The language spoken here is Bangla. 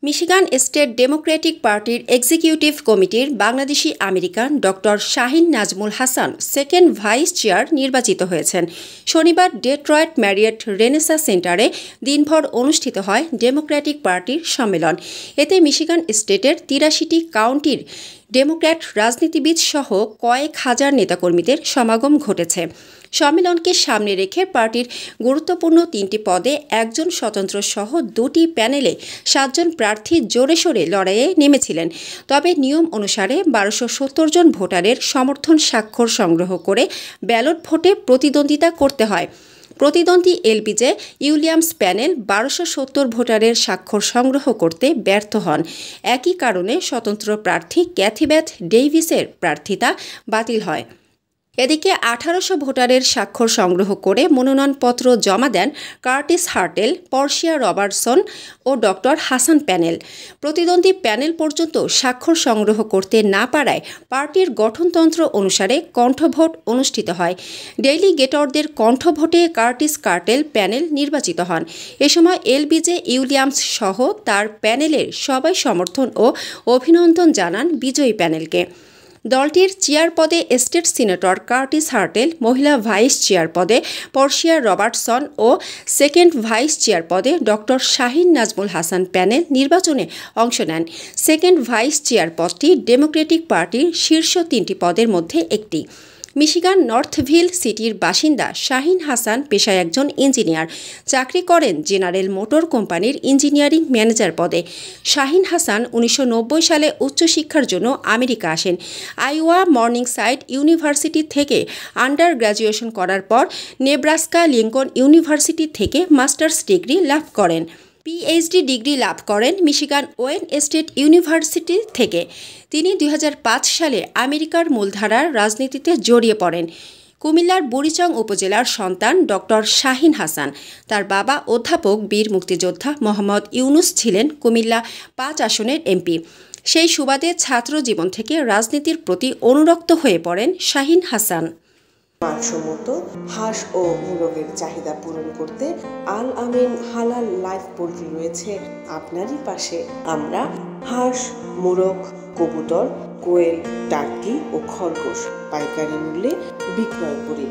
মিশিগান স্টেট ডেমোক্রেটিক পার্টির এক্সিকিউটিভ কমিটির Bangladeshi American doctor Shahin Nazmul Hasan second vice chair নির্বাচিত হয়েছেন। শনিবার ডেট্রয়েট ম্যারিয়েট রেনেসা সেন্টারে দিনভর অনুষ্ঠিত হয় ডেমোক্রেটিক পার্টির সম্মেলন। এতে মিশিগান স্টেটের ৮৩টি কাউন্টির ডেমোক্র্যাট রাজনীতিবিদ সহ কয়েক হাজার নেতাকর্মীদের সমাগম ঘটেছে। সম্মেলনকে সামনে রেখে পার্টির গুরুত্বপূর্ণ ৩টি পদে একজন স্বতন্ত্র সহ ২টি প্যানেলে ৭ জন প্রার্থী জোরে সোরে লড়াইয়ে নেমেছিলেন। তবে নিয়ম অনুসারে ১২৭০ জন ভোটারের সমর্থন স্বাক্ষর সংগ্রহ করে ব্যালট ভোটে প্রতিদ্বন্দ্বিতা করতে হয়। প্রতিদ্বন্দ্বী এলবিজে উইলিয়ামস প্যানেল ১২৭০ ভোটারের স্বাক্ষর সংগ্রহ করতে ব্যর্থ হন। একই কারণে স্বতন্ত্র প্রার্থী ক্যাথি বেথ ডেইভিসের প্রার্থিতা বাতিল হয়। এদিকে ১৮০০ ভোটারের স্বাক্ষর সংগ্রহ করে মনোনয়নপত্র জমা দেন কার্টিস হার্টেল, পর্শিয়া রবার্টসন ও ডক্টর হাসান প্যানেল। প্রতিদ্বন্দ্বী প্যানেল পর্যন্ত স্বাক্ষর সংগ্রহ করতে না পারায় পার্টির গঠনতন্ত্র অনুসারে কণ্ঠভোট অনুষ্ঠিত হয়। ডেলিগেটরদের কণ্ঠভোটে কার্টিস কার্টেল প্যানেল নির্বাচিত হন। এ সময় এলবিজে উইলিয়ামস সহ তার প্যানেলের সবাই সমর্থন ও অভিনন্দন জানান বিজয়ী প্যানেলকে। দলটির চেয়ার পদে স্টেট সিনেটর কার্টিস হার্টেল, মহিলা ভাইস চেয়ার পদে পর্শিয়া রবার্টসন ও সেকেন্ড ভাইস চেয়ার পদে ডক্টর শাহিন নাজমুল হাসান প্যানেল নির্বাচনে অংশ নেন। সেকেন্ড ভাইস চেয়ার পদটি ডেমোক্রেটিক পার্টির শীর্ষ ৩টি পদের মধ্যে একটি। মিশিগান নর্থভিল সিটির বাসিন্দা শাহিন হাসান পেশায় একজন ইঞ্জিনিয়ার। চাকরি করেন জেনারেল মোটর কোম্পানির ইঞ্জিনিয়ারিং ম্যানেজার পদে। শাহিন হাসান ১৯৯০ সালে উচ্চশিক্ষার জন্য আমেরিকা আসেন। আইওয়া মর্নিংসাইড ইউনিভার্সিটি থেকে আন্ডার গ্র্যাজুয়েশন করার পর নেব্রাস্কা লিঙ্কন ইউনিভার্সিটি থেকে মাস্টার্স ডিগ্রি লাভ করেন। পিএইচডি ডিগ্রি লাভ করেন মিশিগান ওয়েন স্টেট ইউনিভার্সিটি থেকে। তিনি ২০০৫ সালে আমেরিকার মূলধারার রাজনীতিতে জড়িয়ে পড়েন। কুমিল্লার বুড়িচং উপজেলার সন্তান ডক্টর শাহিন হাসান। তার বাবা অধ্যাপক বীর মুক্তিযোদ্ধা মোহাম্মদ ইউনুস ছিলেন কুমিল্লা ৫ আসনের এমপি। সেই সুবাদে ছাত্র জীবন থেকে রাজনীতির প্রতি অনুরক্ত হয়ে পড়েন শাহিন হাসান। মানসম্মত হাঁস ও মুরগের চাহিদা পূরণ করতে আল আমিন হালাল লাইফ পোল্ট্রি রয়েছে আপনারই পাশে। আমরা হাঁস, মুরগ, কবুতর, কোয়েল, টার্কি ও খরগোশ পাইকারি মূল্যে বিক্রয় করি।